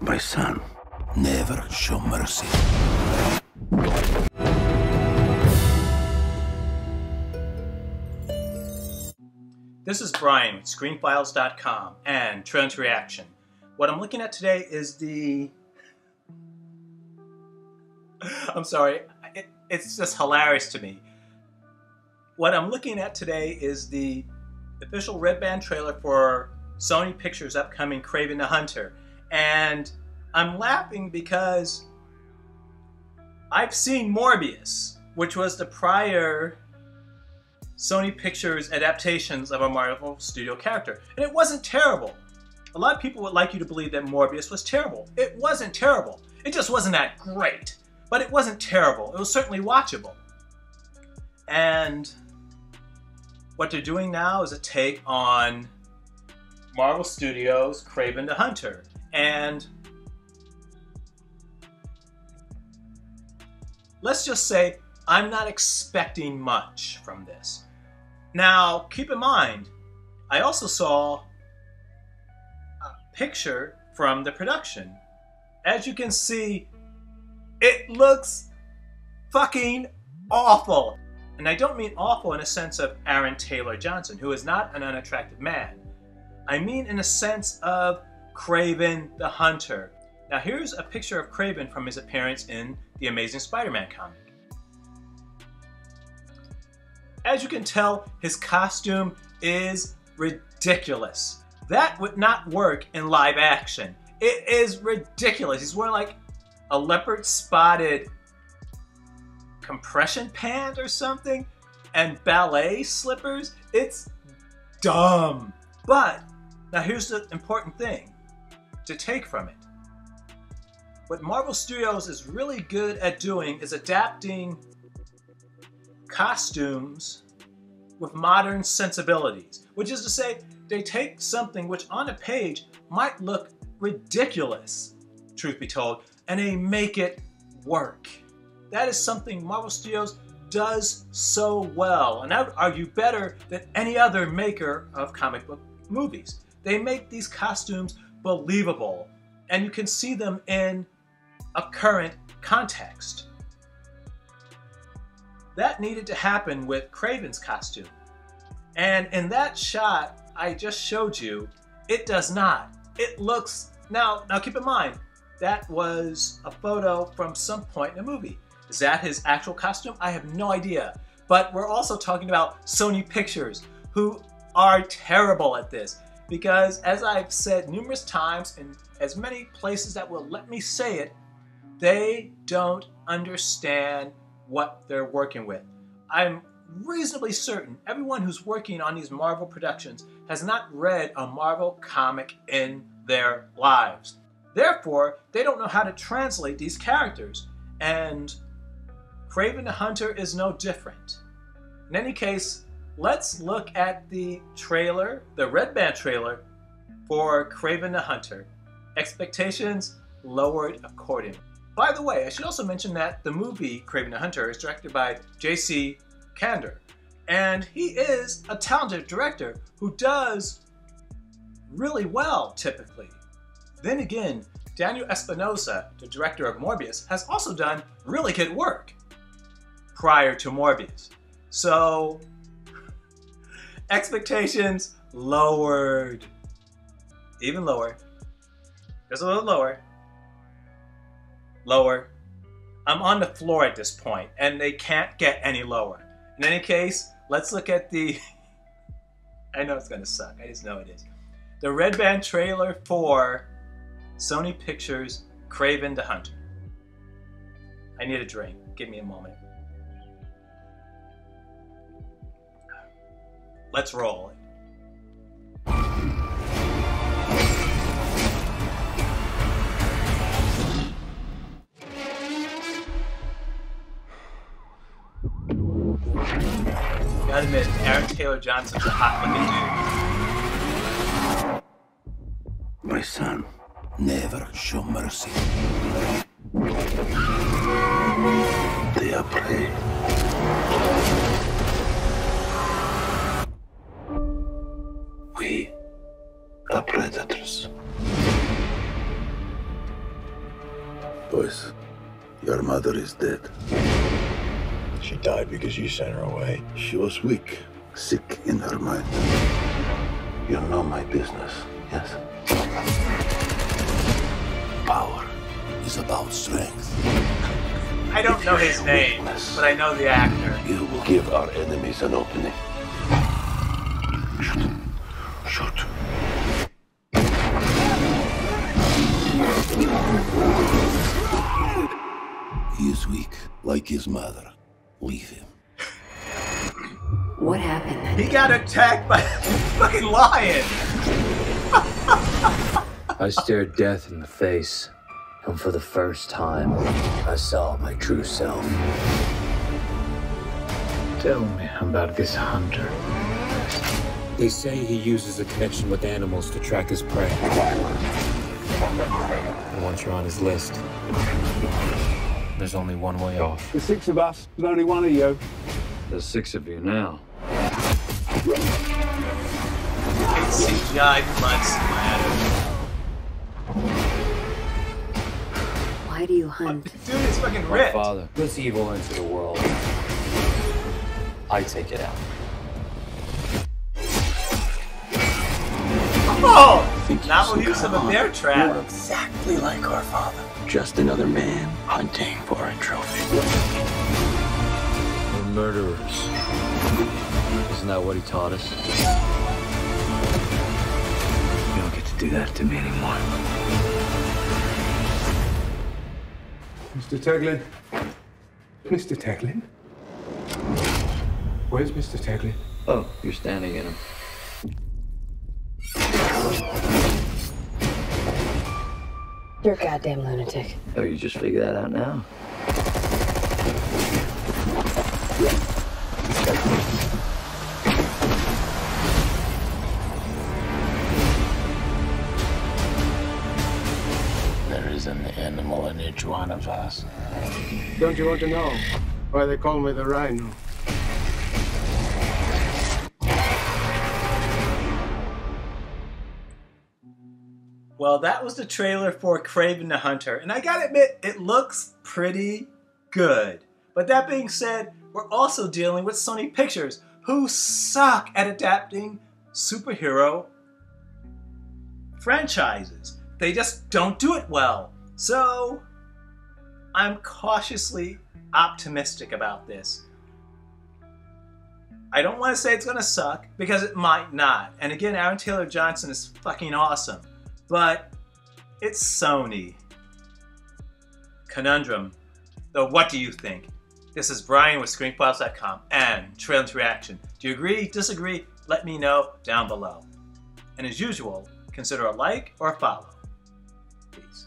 My son, never show mercy. This is Brian with ScreenFiles.com and Trailer to Reaction. What I'm looking at today is the... I'm sorry, it's just hilarious to me. What I'm looking at today is the official red band trailer for Sony Pictures' upcoming Kraven the Hunter. And I'm laughing because I've seen Morbius, which was the prior Sony Pictures adaptations of a Marvel Studio character. And it wasn't terrible. A lot of people would like you to believe that Morbius was terrible. It wasn't terrible. It just wasn't that great. But it wasn't terrible. It was certainly watchable. And what they're doing now is a take on Marvel Studios' Kraven the Hunter. And let's just say I'm not expecting much from this. Now, keep in mind, I also saw a picture from the production. As you can see, it looks fucking awful. And I don't mean awful in a sense of Aaron Taylor Johnson, who is not an unattractive man. I mean in a sense of Kraven the Hunter. Now here's a picture of Kraven from his appearance in the Amazing Spider-Man comic. As you can tell, his costume is ridiculous. That would not work in live action. It is ridiculous. He's wearing like a leopard spotted compression pant or something and ballet slippers. It's dumb. But now here's the important thing to take from it. What Marvel Studios is really good at doing is adapting costumes with modern sensibilities, which is to say they take something which on a page might look ridiculous, truth be told, and they make it work. That is something Marvel Studios does so well, and I would argue better than any other maker of comic book movies. They make these costumes believable, and you can see them in a current context. That needed to happen with Kraven's costume. And in that shot I just showed you, it does not. It looks... Now keep in mind, that was a photo from some point in the movie. Is that his actual costume? I have no idea. But we're also talking about Sony Pictures, who are terrible at this. Because as I've said numerous times in as many places that will let me say it, they don't understand what they're working with. I'm reasonably certain everyone who's working on these Marvel productions has not read a Marvel comic in their lives. Therefore, they don't know how to translate these characters. And Kraven the Hunter is no different. In any case, let's look at the trailer, the red band trailer for Kraven the Hunter. Expectations lowered accordingly. By the way, I should also mention that the movie Kraven the Hunter is directed by J.C. Kander. And he is a talented director who does really well, typically. Then again, Daniel Espinosa, the director of Morbius, has also done really good work prior to Morbius. So, expectations lowered. Even lower. Just a little lower. Lower. I'm on the floor at this point, and they can't get any lower. In any case, let's look at the... I know it's gonna suck, I just know it is. The red band trailer for Sony Pictures' Kraven the Hunter. I need a drink. Give me a moment. Let's roll. Gotta admit, Aaron Taylor Johnson's a hot looking dude. My son, never show mercy. They are prey. We are predators. Boys, your mother is dead. She died because you sent her away. She was weak, sick in her mind. You know my business, yes? Power is about strength. I don't know his name, but I know the actor. You will give our enemies an opening. Shoot. Shoot. He is weak, like his mother. Leave him. What happened then? He got attacked by a fucking lion. I stared death in the face, and for the first time, I saw my true self. Tell me about this hunter. They say he uses a connection with animals to track his prey. And once you're on his list, there's only one way off. There's 6 of us, but only one of you. There's 6 of you now. It's CGI blood splatter. Why do you hunt? Dude is fucking My ripped. father puts evil into the world. I take it out. Oh! Novel use of a bear trap. You're exactly like our father. Just another man hunting for a trophy. We're murderers. Isn't that what he taught us? You don't get to do that to me anymore. Mr. Teglin? Mr. Teglin? Where's Mr. Teglin? Oh, you're standing in him. You're a goddamn lunatic. Oh, you just figured that out now? There is an animal in each one of us. Don't you want to know why they call me the Rhino? Well, that was the trailer for Kraven the Hunter, and I gotta admit, it looks pretty good. But that being said, we're also dealing with Sony Pictures, who suck at adapting superhero franchises. They just don't do it well. So, I'm cautiously optimistic about this. I don't want to say it's gonna suck, because it might not. And again, Aaron Taylor Johnson is fucking awesome. But it's Sony. Conundrum. Though, what do you think? This is Brian with ScreenFiles.com and Trailer's Reaction. Do you agree, disagree? Let me know down below. And as usual, consider a like or a follow. Peace.